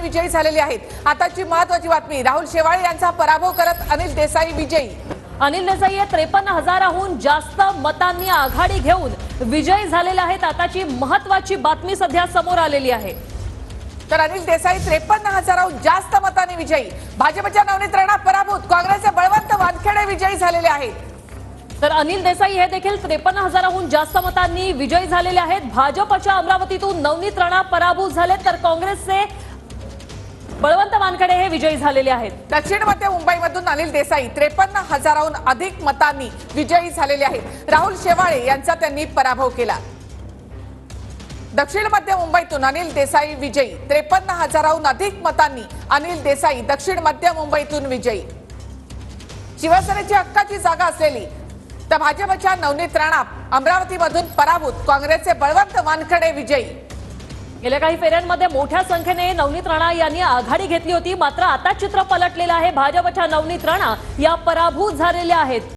विजयी झालेले आहेत। आताची महत्त्वाची बातमी, राहुल शेवाळे यांचा पराभव करत अनिल देसाई विजयी। अनिल देसाई 53,000हून जास्त मतांनी आघाडी घेऊन विजयी झालेले आहेत। आताची महत्त्वाची बातमी सध्या समोर आलेली आहे। तर अनिल देसाई 53,000हून जास्त मतांनी विजयी। भाजपच्या नवनीत राणा पराभूत, काँग्रेसचे बळवंत वानखेडे विजयी झालेले आहेत। तर अनिल देसाई हे देखील 53,000हून जास्त मतांनी विजयी झालेले आहेत। भाजपच्या अमरावतीतून नवनीत राणा पराभूत झाले, तर काँग्रेसचे बळवंत वानखेडे हे विजयी झालेले आहेत। दक्षिण मध्य मुंबईमधून अनिल देसाई 53,000हून अधिक मतांनी विजयी झालेले आहेत। राहुल शेवाळे यांचा त्यांनी पराभव केला। दक्षिण मध्य मुंबईतून अनिल देसाई विजयी, 53,000हून अधिक मतांनी अनिल देसाई दक्षिण मध्य मुंबईतून विजयी। शिवसेनेची हक्काची जागा असलेली तर भाजपच्या नवनीत राणा अमरावतीमधून पराभूत, काँग्रेसचे बळवंत वानखेडे विजयी। गेल्या काही फेऱ्यांमध्ये मोठ्या संख्येने नवनीत राणा यांनी आघाडी घेतली होती, मात्र आता चित्र पलटलेलं आहे। भाजपच्या नवनीत राणा या पराभूत झालेल्या आहेत।